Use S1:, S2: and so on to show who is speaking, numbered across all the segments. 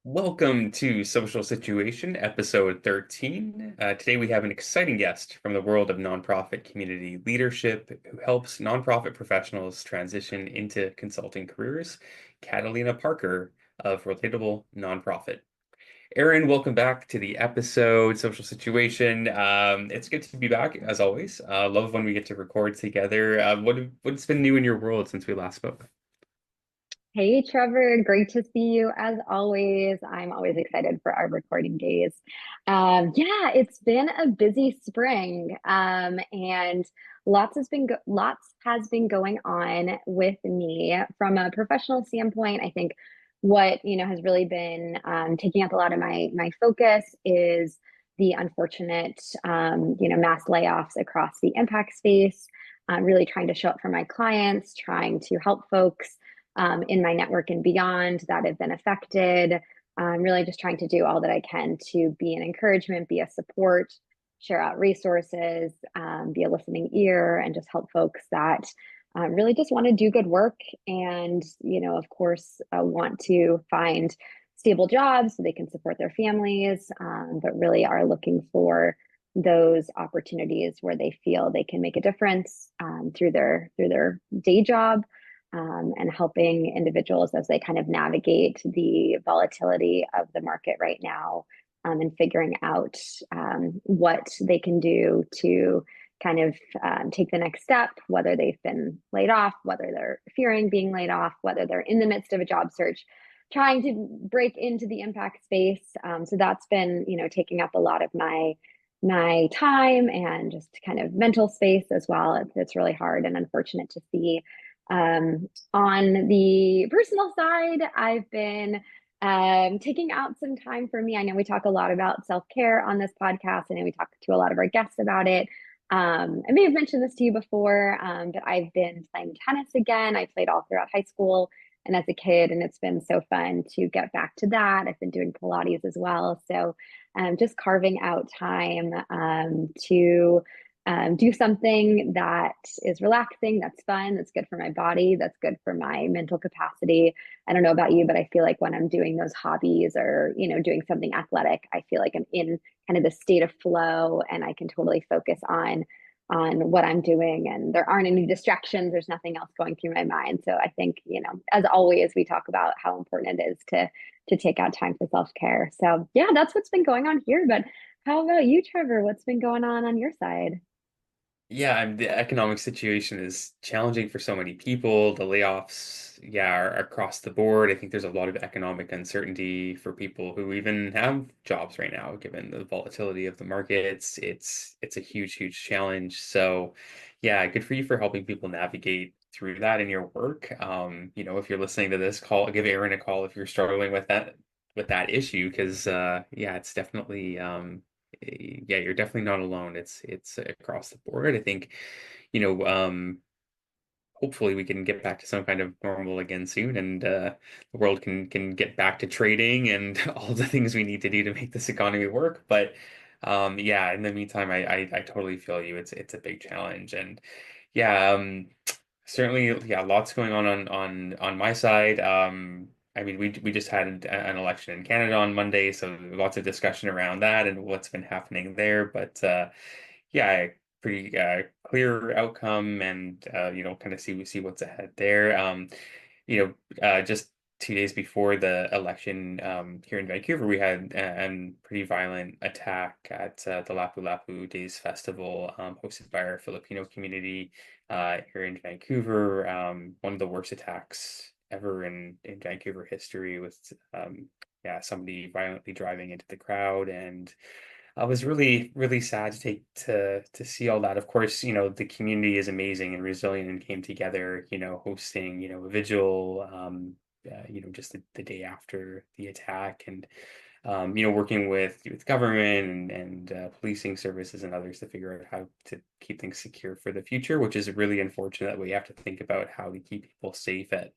S1: Welcome to Social Situation, episode 13. Today we have an exciting guest from the world of nonprofit community leadership who helps nonprofit professionals transition into consulting careers, Catalina Parker of Relatable Nonprofit. Erin, welcome back to the episode, Social Situation. It's good to be back, as always. Love when we get to record together. What's been new in your world since we last spoke?
S2: Hey Trevor, great to see you as always. I'm always excited for our recording days. Yeah, it's been a busy spring, and lots has been going on with me from a professional standpoint. I think what has really been taking up a lot of my focus is the unfortunate mass layoffs across the impact space. Really trying to show up for my clients, trying to help folks in my network and beyond that have been affected. Really just trying to do all that I can to be an encouragement, be a support, share out resources, be a listening ear, and just help folks that really just want to do good work and, of course, want to find stable jobs so they can support their families, but really are looking for those opportunities where they feel they can make a difference through their day job, and helping individuals as they kind of navigate the volatility of the market right now, and figuring out what they can do to kind of take the next step, whether they've been laid off, whether they're fearing being laid off, whether they're in the midst of a job search, trying to break into the impact space. So that's been, taking up a lot of my time and just kind of mental space as well. It's really hard and unfortunate to see. On the personal side, I've been taking out some time for me. I know we talk a lot about self care on this podcast. I know we talk to a lot of our guests about it. I may have mentioned this to you before, but I've been playing tennis again. I played all throughout high school and as a kid, and it's been so fun to get back to that. I've been doing Pilates as well. So just carving out time to do something that is relaxing, that's fun, that's good for my body, that's good for my mental capacity. I don't know about you, but I feel like when I'm doing those hobbies or, doing something athletic, I feel like I'm in kind of the state of flow and I can totally focus on what I'm doing and there aren't any distractions. There's nothing else going through my mind. So I think, as always, we talk about how important it is to take out time for self-care. So yeah, that's what's been going on here. But how about you, Trevor? What's been going on your side?
S1: Yeah, the economic situation is challenging for so many people. The layoffs, yeah, are across the board. I think there's a lot of economic uncertainty for people who even have jobs right now, given the volatility of the markets. It's a huge challenge. So, yeah, good for you for helping people navigate through that in your work. If you're listening to this call, give Erin a call if you're struggling with that issue, because yeah, it's definitely yeah, you're definitely not alone. It's across the board. I think, you know, hopefully we can get back to some kind of normal again soon, and the world can get back to trading and all the things we need to do to make this economy work. But yeah, in the meantime, I totally feel you. It's a big challenge, and yeah, certainly, yeah, lots going on my side. I mean, we just had an election in Canada on Monday, so lots of discussion around that and what's been happening there. But yeah, pretty clear outcome, and kind of see what's ahead there. Just 2 days before the election, here in Vancouver, we had a pretty violent attack at the Lapu Lapu Days Festival, hosted by our Filipino community here in Vancouver. One of the worst attacks ever in Vancouver history, with yeah, somebody violently driving into the crowd. And I was really sad to see all that. Of course, the community is amazing and resilient and came together, hosting, a vigil, just the day after the attack, and working with government and policing services and others to figure out how to keep things secure for the future, which is really unfortunate that we have to think about how we keep people safe at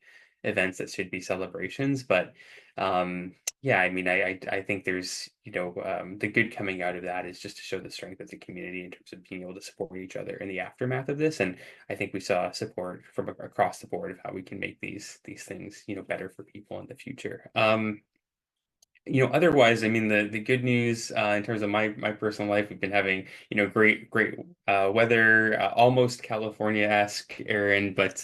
S1: events that should be celebrations. But yeah, I mean, I think there's, the good coming out of that is just to show the strength of the community in terms of being able to support each other in the aftermath of this. And I think we saw support from across the board of how we can make these things, better for people in the future. Otherwise, I mean, the good news in terms of my personal life, we've been having, great weather, almost California-esque, Aaron, but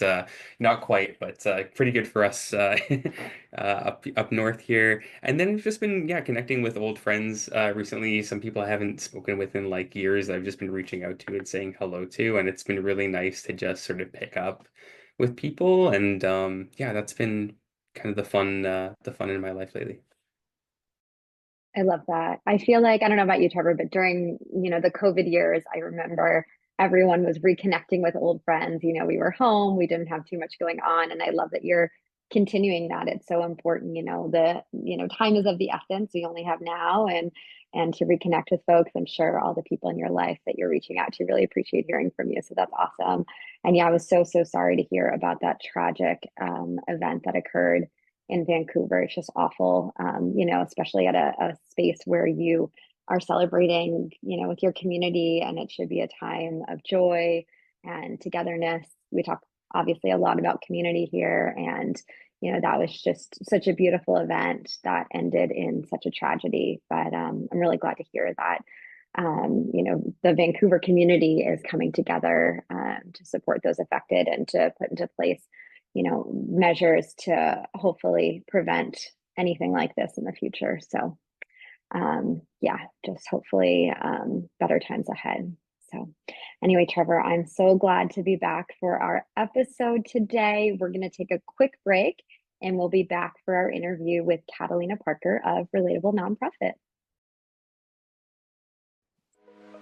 S1: not quite, but pretty good for us up north here. And then we've just been, yeah, connecting with old friends recently. Some people I haven't spoken with in like years. I've just been reaching out to and saying hello to, and it's been really nice to just sort of pick up with people. And yeah, that's been kind of the fun in my life lately.
S2: I love that. I feel like, I don't know about you, Trevor, but during, the COVID years, I remember everyone was reconnecting with old friends. We were home, we didn't have too much going on. And I love that you're continuing that. It's so important, time is of the essence. We only have now and to reconnect with folks. I'm sure all the people in your life that you're reaching out to really appreciate hearing from you. So that's awesome. And yeah, I was so, so sorry to hear about that tragic event that occurred in Vancouver. It's just awful, especially at a space where you are celebrating, with your community, and it should be a time of joy and togetherness. We talk obviously a lot about community here, and that was just such a beautiful event that ended in such a tragedy. But I'm really glad to hear that. The Vancouver community is coming together to support those affected and to put into place measures to hopefully prevent anything like this in the future. So, yeah, just hopefully better times ahead. So, anyway, Trevor, I'm so glad to be back for our episode today. We're going to take a quick break and we'll be back for our interview with Catalina Parker of Relatable Nonprofit.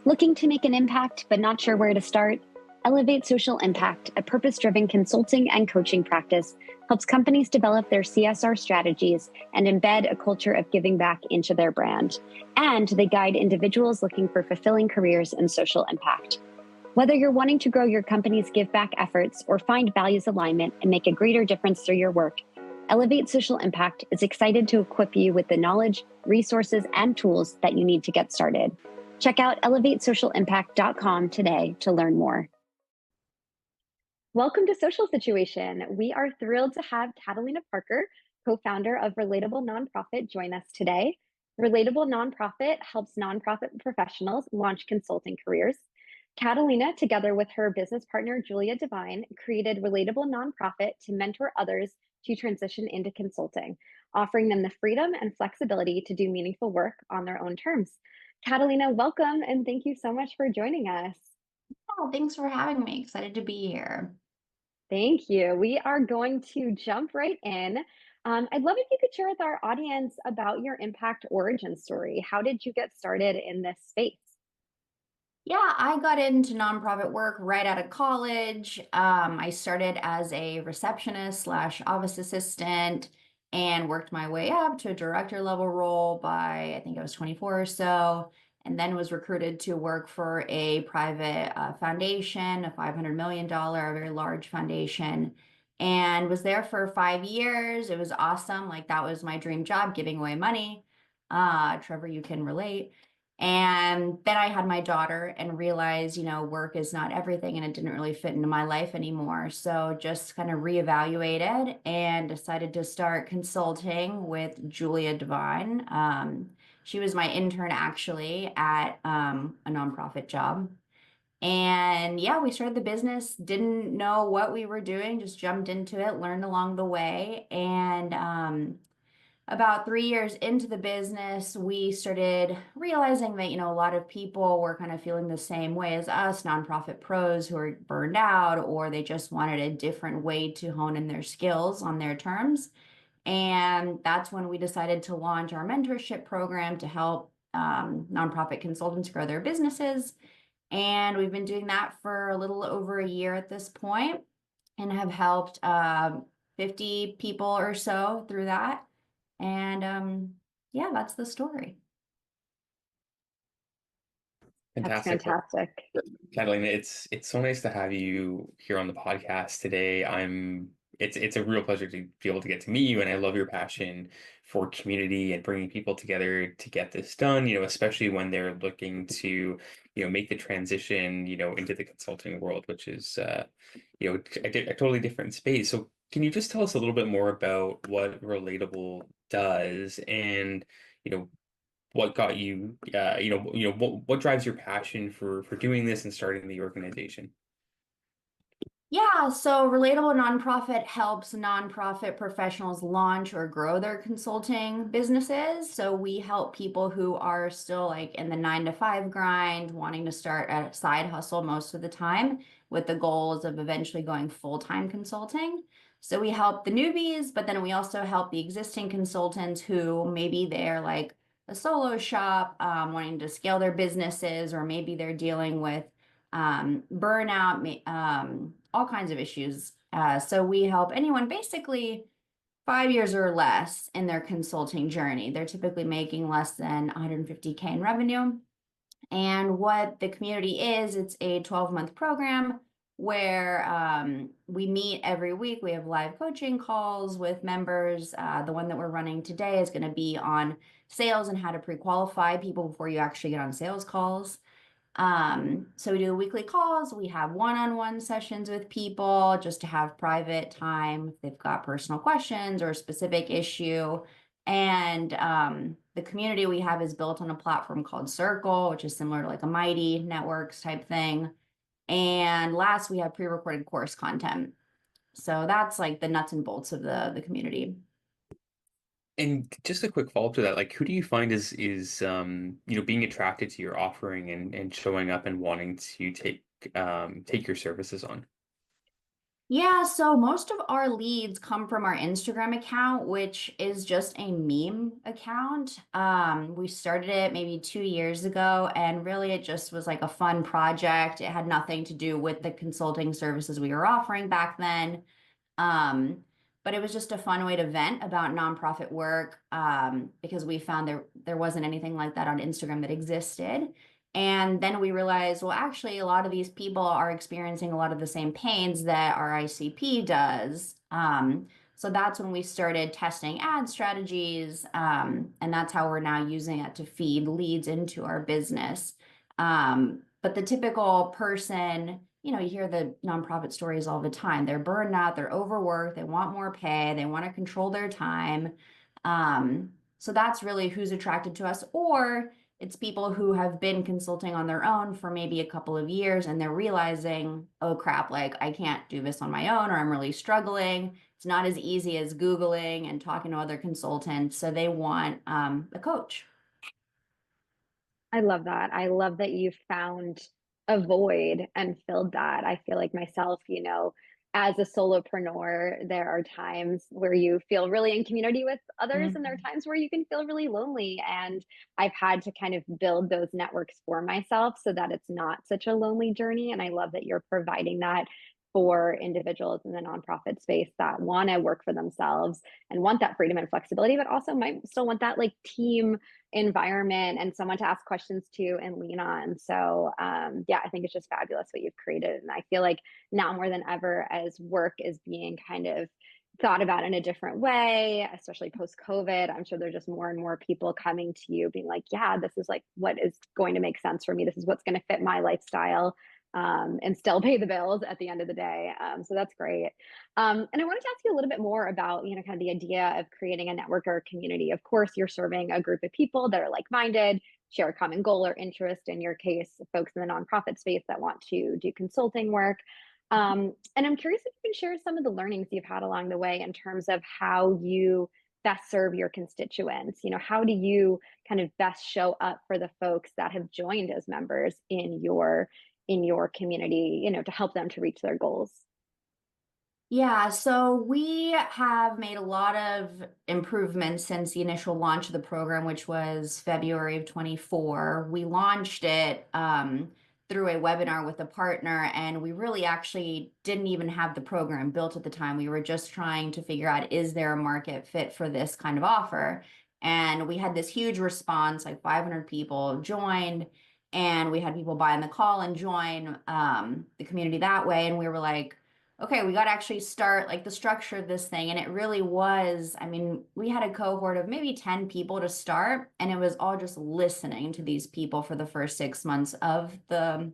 S2: Looking to make an impact but not sure where to start? Elevate Social Impact, a purpose-driven consulting and coaching practice, helps companies develop their CSR strategies and embed a culture of giving back into their brand. And they guide individuals looking for fulfilling careers in social impact. Whether you're wanting to grow your company's give back efforts or find values alignment and make a greater difference through your work, Elevate Social Impact is excited to equip you with the knowledge, resources, and tools that you need to get started. Check out elevatesocialimpact.com today to learn more. Welcome to Social Situation. We are thrilled to have Catalina Parker, co-founder of Relatable Nonprofit, join us today. Relatable Nonprofit helps nonprofit professionals launch consulting careers. Catalina, together with her business partner, Julia Devine, created Relatable Nonprofit to mentor others to transition into consulting, offering them the freedom and flexibility to do meaningful work on their own terms. Catalina, welcome, and thank you so much for joining us.
S3: Oh, thanks for having me. Excited to be here.
S2: Thank you. We are going to jump right in. I'd love if you could share with our audience about your impact origin story. How did you get started in this space?
S3: Yeah, I got into nonprofit work right out of college. I started as a receptionist slash office assistant and worked my way up to a director level role by I think I was 24 or so, and then was recruited to work for a private foundation, a $500 million, a very large foundation, and was there for 5 years. It was awesome. Like that was my dream job, giving away money. Trevor, you can relate. And then I had my daughter and realized, work is not everything and it didn't really fit into my life anymore. So just kind of reevaluated and decided to start consulting with Julia Devine. She was my intern actually at a nonprofit job. And yeah, we started the business, didn't know what we were doing, just jumped into it, learned along the way. And about 3 years into the business, we started realizing that, a lot of people were kind of feeling the same way as us, nonprofit pros who are burned out, or they just wanted a different way to hone in their skills on their terms. And that's when we decided to launch our mentorship program to help nonprofit consultants grow their businesses. And we've been doing that for a little over a year at this point and have helped 50 people or so through that. And yeah, that's the story.
S2: That's
S1: Fantastic. Well,
S2: fantastic.
S1: Catalina, it's so nice to have you here on the podcast today. It's a real pleasure to be able to get to meet you, and I love your passion for community and bringing people together to get this done, especially when they're looking to, make the transition, into the consulting world, which is a totally different space. So can you just tell us a little bit more about what Relatable does and you know, what got you, what drives your passion for doing this and starting the organization?
S3: Yeah, so Relatable Nonprofit helps nonprofit professionals launch or grow their consulting businesses. So we help people who are still like in the 9 to 5 grind, wanting to start a side hustle most of the time with the goals of eventually going full-time consulting. So we help the newbies, but then we also help the existing consultants who maybe they're like a solo shop, wanting to scale their businesses, or maybe they're dealing with burnout, all kinds of issues. So we help anyone basically 5 years or less in their consulting journey. They're typically making less than 150K in revenue. And what the community is, it's a 12-month program where we meet every week. We have live coaching calls with members. The one that we're running today is going to be on sales and how to pre-qualify people before you actually get on sales calls. So we do weekly calls. We have one-on-one sessions with people just to have private time if they've got personal questions or a specific issue. And the community we have is built on a platform called Circle, which is similar to like a Mighty Networks type thing. And last, we have pre-recorded course content. So that's like the nuts and bolts of the community.
S1: And just a quick follow-up to that, like who do you find is being attracted to your offering and showing up and wanting to take your services on?
S3: Yeah, so most of our leads come from our Instagram account, which is just a meme account. We started it maybe 2 years ago, and really it just was like a fun project. It had nothing to do with the consulting services we were offering back then. Um, but it was just a fun way to vent about nonprofit work, because we found there wasn't anything like that on Instagram that existed. And then we realized, well, actually, a lot of these people are experiencing a lot of the same pains that our ICP does. So that's when we started testing ad strategies, and that's how we're now using it to feed leads into our business. But the typical person, you hear the nonprofit stories all the time. They're burned out, they're overworked, they want more pay, they want to control their time. So that's really who's attracted to us. Or it's people who have been consulting on their own for maybe a couple of years and they're realizing, oh crap, like I can't do this on my own, or I'm really struggling. It's not as easy as Googling and talking to other consultants. So they want a coach.
S2: I love that. I love that you found a void and filled that. I feel like myself, as a solopreneur, there are times where you feel really in community with others, and there are
S3: Mhm.
S2: times where you can feel really lonely. And I've had to kind of build those networks for myself so that it's not such a lonely journey. And I love that you're providing that for individuals in the nonprofit space that want to work for themselves and want that freedom and flexibility, but also might still want that like team environment and someone to ask questions to and lean on. So yeah, I think it's just fabulous what you've created. And I feel like now more than ever, as work is being kind of thought about in a different way, especially post COVID, I'm sure there's just more and more people coming to you being like, yeah, this is like what is going to make sense for me. This is what's going to fit my lifestyle, and still pay the bills at the end of the day. So that's great. And I wanted to ask you a little bit more about, kind of the idea of creating a network or a community. Of course, you're serving a group of people that are like-minded, share a common goal or interest. In your case, folks in the nonprofit space that want to do consulting work. And I'm curious if you can share some of the learnings you've had along the way in terms of how you best serve your constituents. How do you kind of best show up for the folks that have joined as members in your community, to help them to reach their goals?
S3: Yeah, so we have made a lot of improvements since the initial launch of the program, which was February of 24. We launched it through a webinar with a partner, and we really actually didn't even have the program built at the time. We were just trying to figure out, is there a market fit for this kind of offer? And we had this huge response, like 500 people joined, and we had people buy on the call and join the community that way. And we were like, okay, we got to actually start like the structure of this thing. And it really was, I mean, we had a cohort of maybe 10 people to start, and it was all just listening to these people for the first 6 months of the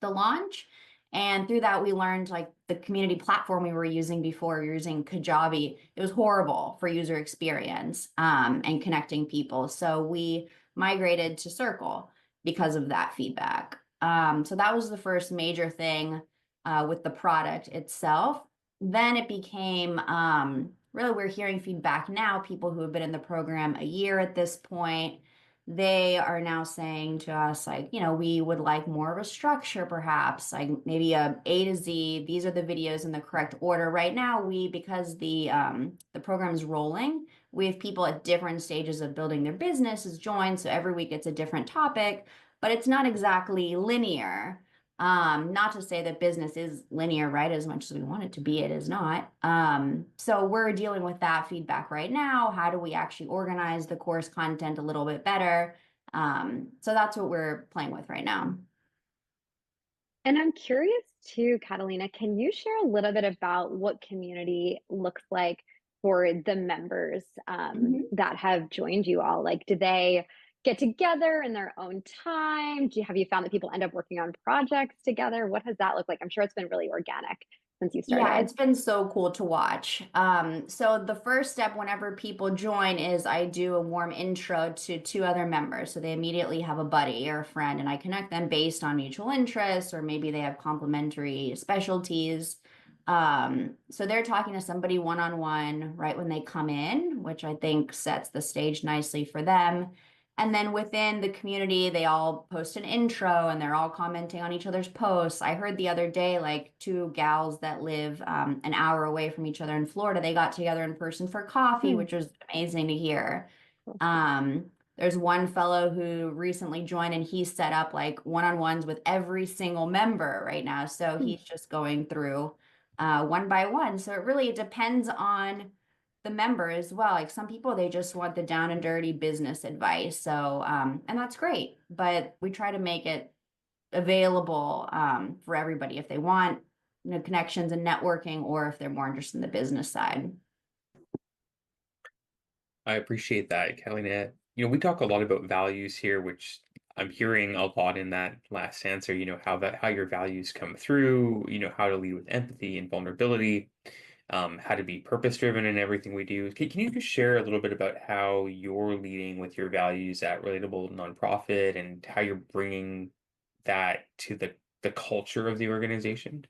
S3: launch. And through that, we learned like the community platform we were using before, we were using Kajabi. It was horrible for user experience and connecting people. So we migrated to Circle because of that feedback. So that was the first major thing with the product itself. Then it became really, we're hearing feedback now, people who have been in the program a year at this point, they are now saying to us, like, we would like more of a structure, perhaps, like maybe A to Z. These are the videos in the correct order. Right now, because the program is rolling, we have people at different stages of building their businesses join. So every week it's a different topic, but it's not exactly linear. Not to say that business is linear, right? As much as we want it to be, it is not. So we're dealing with that feedback right now. How do we actually organize the course content a little bit better? So that's what we're playing with right now.
S2: And I'm curious too, Catalina, can you share a little bit about what community looks like for the members that have joined you all? Like, do they get together in their own time? Have you found that people end up working on projects together? What does that look like? I'm sure it's been really organic since you
S3: Yeah,
S2: started.
S3: it's been so cool to watch. So the first step whenever people join is I do a warm intro to two other members. So they immediately have a buddy or a friend, and I connect them based on mutual interests, or maybe they have complementary specialties. So they're talking to somebody one-on-one right when they come in, which I think sets the stage nicely for them. And then within the community, they all post an intro and they're all commenting on each other's posts. I heard the other day, like two gals that live an hour away from each other in Florida, they got together in person for coffee,
S2: Hmm.
S3: which was amazing to hear. There's one fellow who recently joined and he set up like one-on-ones with every single member right now. So
S2: Hmm.
S3: he's just going through one by one. So it depends on the member as well. Like some people, they just want the down and dirty business advice. So, and that's great, but we try to make it available for everybody if they want, connections and networking, or if they're more interested in the business side.
S1: I appreciate that, Catalina. We talk a lot about values here, which I'm hearing a lot in that last answer, how your values come through, how to lead with empathy and vulnerability, how to be purpose driven in everything we do. Can you just share a little bit about how you're leading with your values at Relatable Nonprofit and how you're bringing that to the culture of the organization?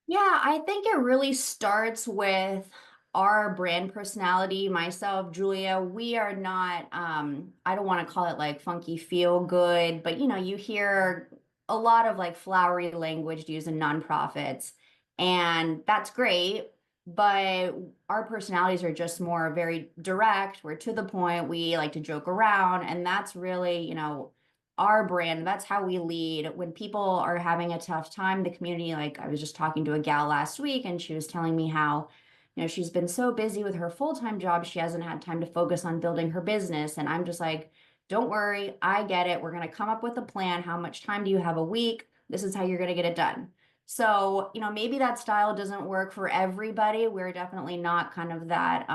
S3: Yeah, I think it really starts with our brand personality. Myself, Julia, we are not, I don't want to call it like funky feel good, but you hear a lot of like flowery language used in nonprofits, and that's great. But our personalities are just more very direct. We're to the point. We like to joke around, and that's really, our brand. That's how we lead. When people are having a tough time, the community, like I was just talking to a gal last week and she was telling me how, she's been so busy with her full-time job, she hasn't had time to focus on building her business. And I'm just like, don't worry, I get it. We're going to come up with a plan. How much time do you have a week? This is how you're going to get it done. So, maybe that style doesn't work for everybody. We're definitely not kind of that,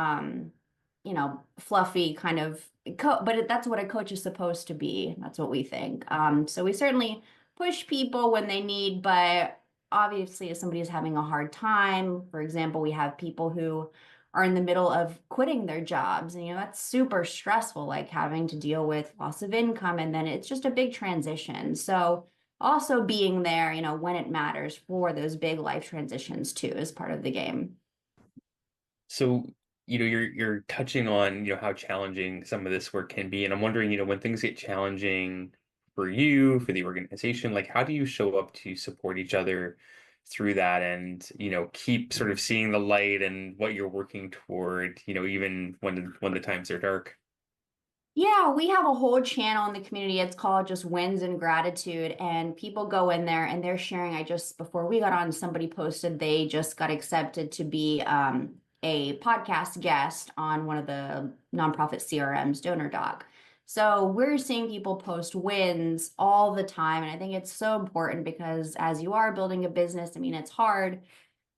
S3: fluffy kind of but that's what a coach is supposed to be. That's what we think. So we certainly push people when they need, but obviously, if somebody is having a hard time, for example, we have people who are in the middle of quitting their jobs, and that's super stressful, like having to deal with loss of income, and then it's just a big transition. So also being there, when it matters for those big life transitions too, is part of the game.
S1: So, you're touching on, how challenging some of this work can be. And I'm wondering, when things get challenging for you, for the organization, like how do you show up to support each other through that and, keep sort of seeing the light and what you're working toward, even when the times are dark?
S3: Yeah, we have a whole channel in the community. It's called just Wins and Gratitude. And people go in there and they're sharing. Before we got on, somebody posted they just got accepted to be a podcast guest on one of the nonprofit CRMs, Donor Doc. So we're seeing people post wins all the time. And I think it's so important because as you are building a business, I mean, it's hard,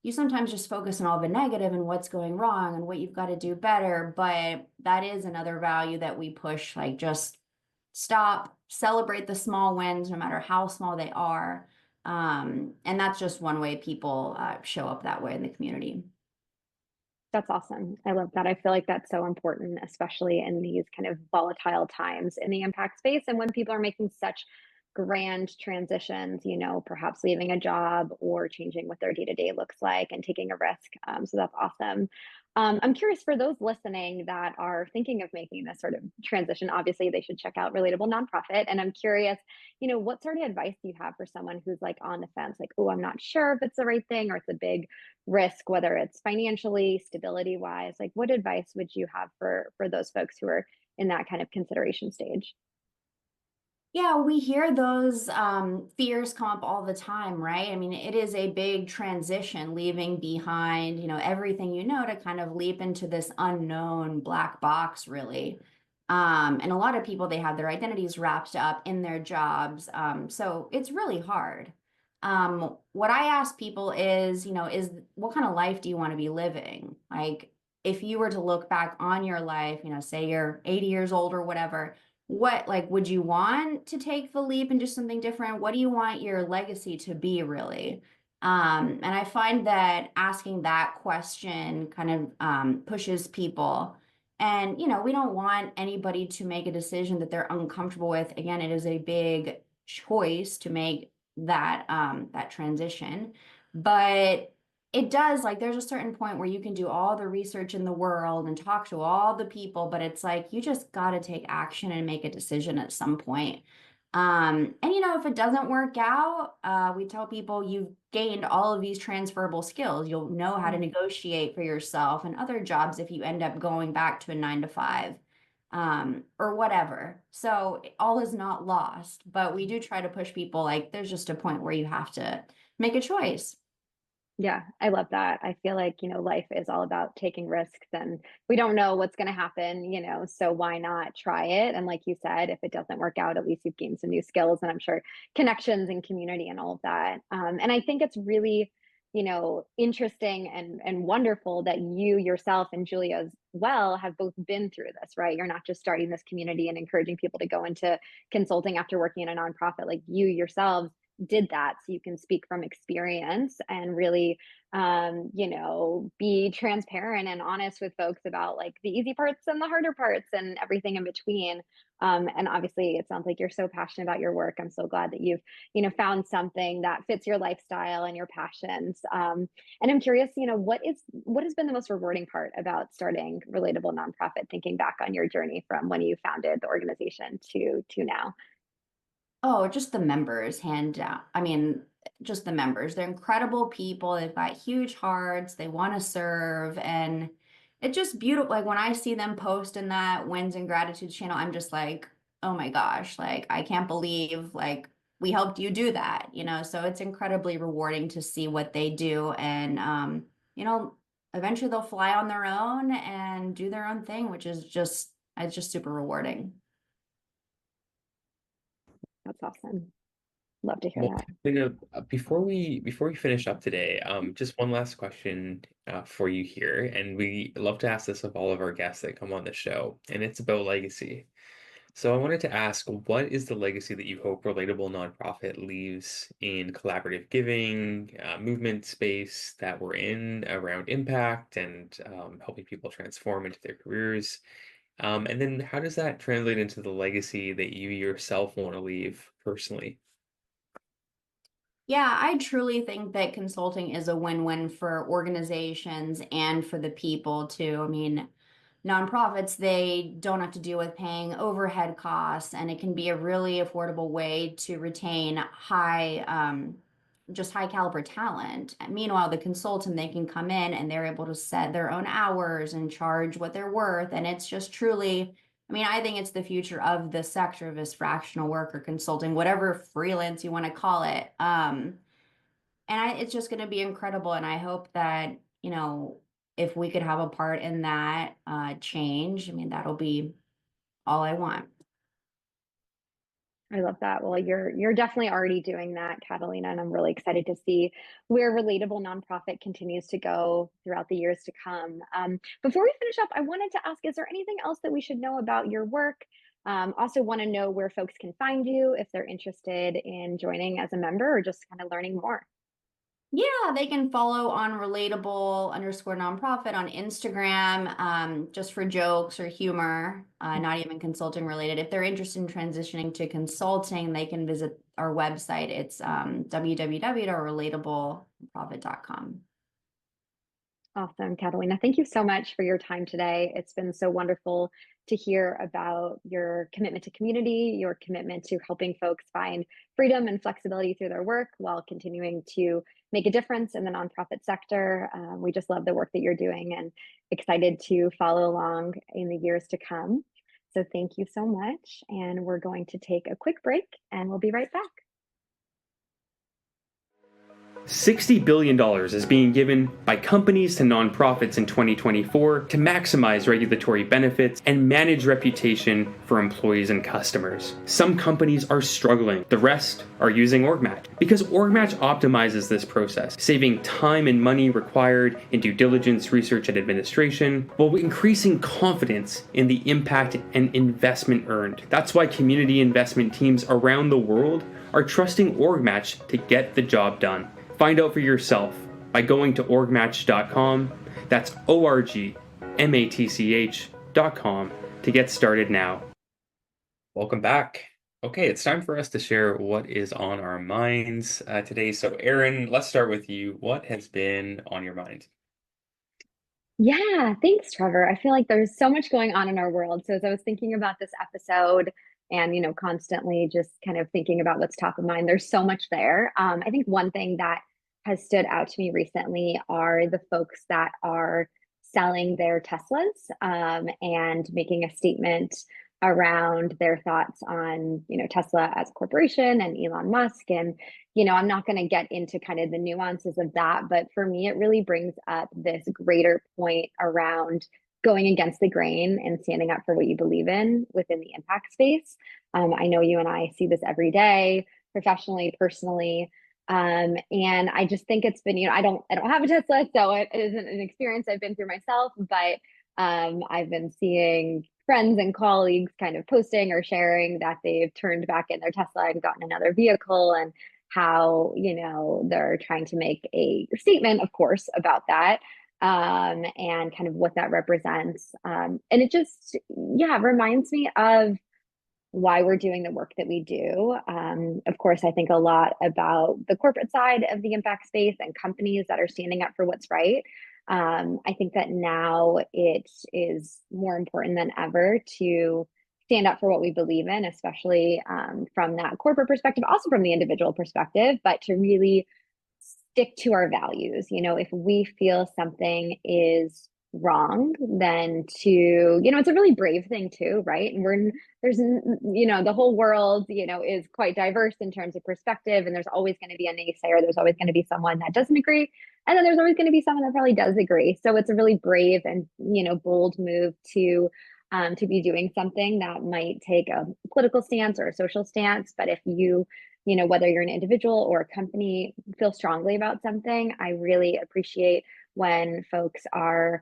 S3: you sometimes just focus on all the negative and what's going wrong and what you've got to do better. But that is another value that we push, like just stop, celebrate the small wins, no matter how small they are. And that's just one way people show up that way in the community.
S2: That's awesome. I love that. I feel like that's so important, especially in these kind of volatile times in the impact space. And when people are making such grand transitions, perhaps leaving a job or changing what their day to day looks like and taking a risk. So that's awesome. I'm curious for those listening that are thinking of making this sort of transition. Obviously, they should check out Relatable Nonprofit. And I'm curious, what sort of advice do you have for someone who's like on the fence, like, oh, I'm not sure if it's the right thing or it's a big risk, whether it's financially, stability wise? Like, what advice would you have for those folks who are in that kind of consideration stage?
S3: Yeah, we hear those fears come up all the time, right? I mean, it is a big transition, leaving behind, everything to kind of leap into this unknown black box, really. And a lot of people, they have their identities wrapped up in their jobs. So it's really hard. What I ask people is what kind of life do you want to be living? Like, if you were to look back on your life, say you're 80 years old or whatever, what, like, would you want to take the leap and do something different? What do you want your legacy to be, really? And I find that asking that question kind of pushes people. And, we don't want anybody to make a decision that they're uncomfortable with. Again, it is a big choice to make that transition. But it does, like, there's a certain point where you can do all the research in the world and talk to all the people, but it's like you just got to take action and make a decision at some point. And if it doesn't work out, we tell people you've gained all of these transferable skills. You'll know how to negotiate for yourself and other jobs if you end up going back to a 9 to 5, or whatever. So all is not lost, but we do try to push people, like, there's just a point where you have to make a choice.
S2: Yeah, I love that. I feel like, life is all about taking risks and we don't know what's going to happen, so why not try it? And like you said, if it doesn't work out, at least you've gained some new skills and I'm sure connections and community and all of that. And I think it's really, interesting and wonderful that you yourself and Julia as well have both been through this, right? You're not just starting this community and encouraging people to go into consulting after working in a nonprofit. Like you yourselves did that, so you can speak from experience and really be transparent and honest with folks about like the easy parts and the harder parts and everything in between. And obviously it sounds like you're so passionate about your work. I'm so glad that you've found something that fits your lifestyle and your passions. And I'm curious, what has been the most rewarding part about starting Relatable Nonprofit, thinking back on your journey from when you founded the organization to now?
S3: Oh, just the members, hand down. I mean, just the members. They're incredible people. They've got huge hearts. They want to serve. And it's just beautiful. Like, when I see them post in that wins and gratitude channel, I'm just like, oh my gosh, like, I can't believe, like, we helped you do that. So it's incredibly rewarding to see what they do. And, eventually they'll fly on their own and do their own thing, which is just, it's just super rewarding.
S2: That's awesome. Love to hear
S1: Well,
S2: that.
S1: before we finish up today, just one last question for you here, and we love to ask this of all of our guests that come on the show, and it's about legacy. So I wanted to ask, what is the legacy that you hope Relatable Nonprofit leaves in collaborative giving, movement space that we're in around impact and helping people transform into their careers? And then how does that translate into the legacy that you yourself want to leave personally?
S3: Yeah, I truly think that consulting is a win-win for organizations and for the people too. I mean, nonprofits, they don't have to deal with paying overhead costs, and it can be a really affordable way to retain just high caliber talent. And meanwhile, the consultant, they can come in and they're able to set their own hours and charge what they're worth. And it's just truly, I mean, I think it's the future of the sector of this fractional work or consulting, whatever freelance you want to call it. It's just going to be incredible. And I hope that, if we could have a part in that change, I mean, that'll be all I want.
S2: I love that. Well, you're definitely already doing that, Catalina, and I'm really excited to see where Relatable Nonprofit continues to go throughout the years to come. Before we finish up, I wanted to ask, is there anything else that we should know about your work, Also want to know where folks can find you if they're interested in joining as a member or just kind of learning more.
S3: Yeah, they can follow on relatable underscore nonprofit on Instagram, just for jokes or humor, not even consulting related. If they're interested in transitioning to consulting, they can visit our website. It's www.relatableprofit.com.
S2: Awesome, Catalina. Thank you so much for your time today. It's been so wonderful to hear about your commitment to community, your commitment to helping folks find freedom and flexibility through their work while continuing to make a difference in the nonprofit sector. We just love the work that you're doing and excited to follow along in the years to come. So thank you so much. And we're going to take a quick break and we'll be right back.
S1: $60 billion is being given by companies to nonprofits in 2024 to maximize regulatory benefits and manage reputation for employees and customers. Some companies are struggling. The rest are using OrgMatch because OrgMatch optimizes this process, saving time and money required in due diligence, research, and administration, while increasing confidence in the impact and investment earned. That's why community investment teams around the world are trusting OrgMatch to get the job done. Find out for yourself by going to orgmatch.com. That's orgmatch.com to get started now. Welcome back. Okay, it's time for us to share what is on our minds today. So, Erin, let's start with you. What has been on your mind?
S2: Yeah, thanks, Trevor. I feel like there's so much going on in our world. So as I was thinking about this episode and, constantly just kind of thinking about what's top of mind, there's so much there. I think one thing that has stood out to me recently are the folks that are selling their Teslas and making a statement around their thoughts on, Tesla as a corporation and Elon Musk. And I'm not going to get into kind of the nuances of that, but for me, it really brings up this greater point around going against the grain and standing up for what you believe in within the impact space. I know you and I see this every day, professionally, personally. And I just think it's been, I don't have a Tesla, so it isn't an experience I've been through myself, but I've been seeing friends and colleagues kind of posting or sharing that they've turned back in their Tesla and gotten another vehicle, and how they're trying to make a statement, of course, about that, and kind of what that represents, and it just reminds me of why we're doing the work that we do. Of course, I think a lot about the corporate side of the impact space and companies that are standing up for what's right. I think that now it is more important than ever to stand up for what we believe in, especially from that corporate perspective, also from the individual perspective, but to really stick to our values. If we feel something is wrong, then it's a really brave thing too, right? And the whole world, is quite diverse in terms of perspective, and there's always going to be a naysayer. There's always going to be someone that doesn't agree. And then there's always going to be someone that probably does agree. So it's a really brave and, bold move to be doing something that might take a political stance or a social stance. But if whether you're an individual or a company, feel strongly about something, I really appreciate when folks are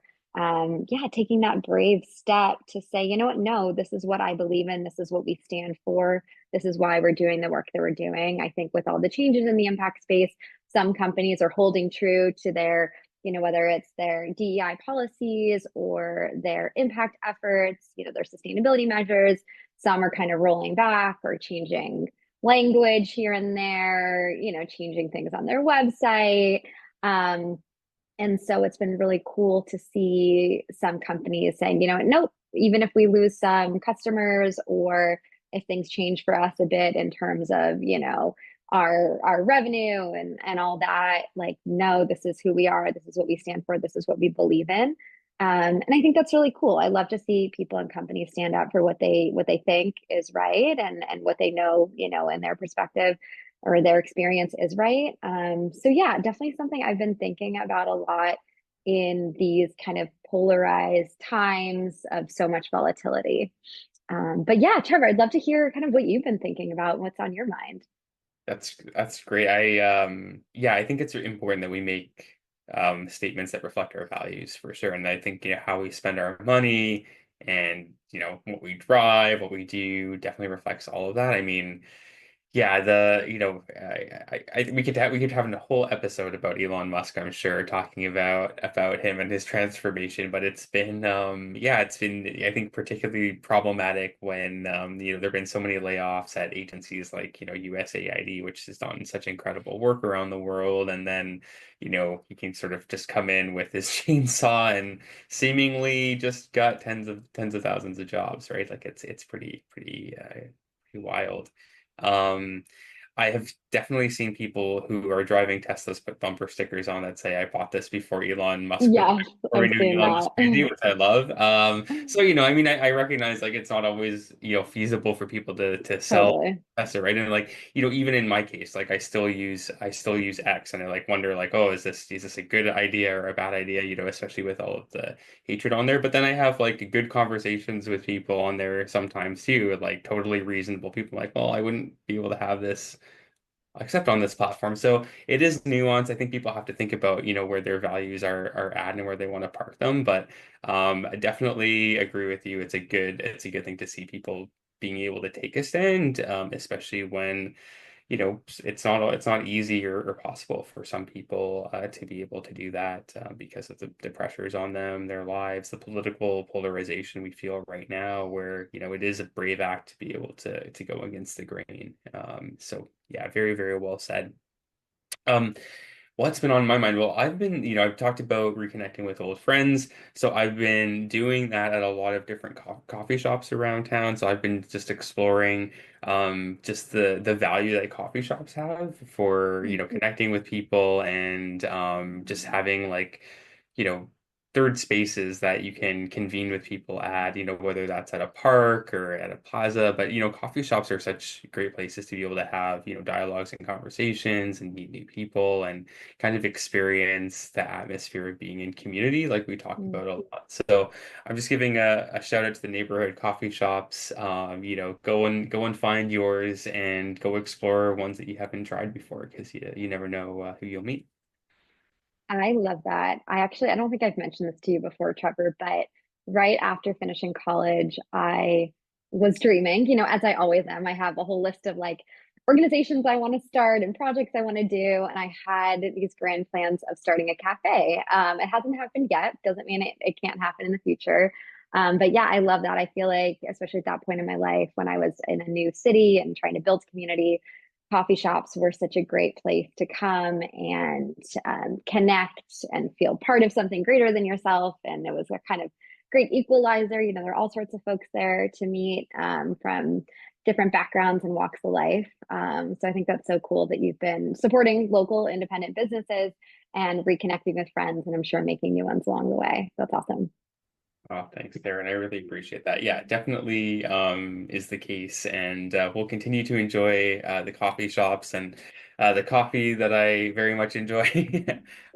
S2: taking that brave step to say, you know what, no, this is what I believe in, this is what we stand for, this is why we're doing the work that we're doing. I think with all the changes in the impact space, some companies are holding true to their, whether it's their DEI policies or their impact efforts, their sustainability measures. Some are kind of rolling back or changing language here and there, changing things on their website. And so it's been really cool to see some companies saying, nope, even if we lose some customers or if things change for us a bit in terms of, our revenue and all that, like, no, this is who we are. This is what we stand for. This is what we believe in. And I think that's really cool. I love to see people and companies stand up for what they think is right and what they know, in their perspective or their experience is right. So yeah, definitely something I've been thinking about a lot in these kind of polarized times of so much volatility. But yeah, Trevor, I'd love to hear kind of what you've been thinking about, what's on your mind.
S1: That's great. I think it's important that we make statements that reflect our values for sure. And I think how we spend our money and what we drive, what we do definitely reflects all of that. I mean, yeah, we could have a whole episode about Elon Musk, I'm sure, talking about him and his transformation. But it's been yeah, it's been, I think, particularly problematic when there've been so many layoffs at agencies like USAID, which has done such incredible work around the world, and then he can sort of just come in with his chainsaw and seemingly just got tens of thousands of jobs, right? Like it's pretty wild. Um, I have definitely seen people who are driving Teslas put bumper stickers on that say, "I bought this before Elon Musk put
S2: Yes,
S1: before we
S2: I've
S1: knew
S2: seen
S1: Elon was
S2: that.
S1: crazy," which I love. So I mean, I recognize like it's not always feasible for people to sell
S2: Totally.
S1: Tesla, right? And like even in my case, like I still use X, and I like wonder like, oh, is this a good idea or a bad idea? Especially with all of the hatred on there. But then I have like good conversations with people on there sometimes too, like totally reasonable people like, well, I wouldn't be able to have this except on this platform. So it is nuanced. I think people have to think about, where their values are at and where they want to park them. But I definitely agree with you. It's a good thing to see people being able to take a stand, especially when it's not easy or possible for some people to be able to do that because of the pressures on them, their lives, the political polarization we feel right now, where it is a brave act to be able to go against the grain. So yeah, very, very well said. Um, What's been on my mind? Well, I've talked about reconnecting with old friends. So I've been doing that at a lot of different coffee shops around town. So I've been just exploring just the value that coffee shops have for, connecting with people and just having like, you know, third spaces that you can convene with people at, whether that's at a park or at a plaza. But, coffee shops are such great places to be able to have, dialogues and conversations and meet new people and kind of experience the atmosphere of being in community, like we talk
S2: Mm.
S1: about a lot. So I'm just giving a shout out to the neighborhood coffee shops. Go and find yours and go explore ones that you haven't tried before because you never know who you'll meet.
S2: I love that. I don't think I've mentioned this to you before, Trevor, but right after finishing college, I was dreaming, as I always am. I have a whole list of like organizations I want to start and projects I want to do. And I had these grand plans of starting a cafe. It hasn't happened yet, doesn't mean it can't happen in the future. But yeah, I love that. I feel like, especially at that point in my life when I was in a new city and trying to build community, coffee shops were such a great place to come and connect and feel part of something greater than yourself. And it was a kind of great equalizer. There are all sorts of folks there to meet from different backgrounds and walks of life. So I think that's so cool that you've been supporting local independent businesses and reconnecting with friends, and I'm sure making new ones along the way. That's awesome.
S1: Oh, thanks, Darren. I really appreciate that. Yeah, definitely is the case. And we'll continue to enjoy the coffee shops and the coffee that I very much enjoy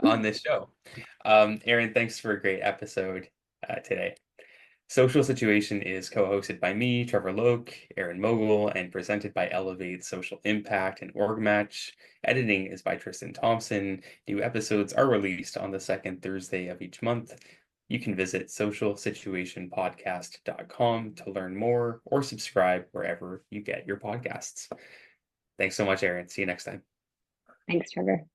S1: on this show. Erin, thanks for a great episode today. Social Situation is co-hosted by me, Trevor Loke, Erin Mogul, and presented by Elevate Social Impact and OrgMatch. Editing is by Tristan Thompson. New episodes are released on the second Thursday of each month. You can visit socialsituationpodcast.com to learn more or subscribe wherever you get your podcasts. Thanks so much, Erin. See you next time.
S2: Thanks, Trevor.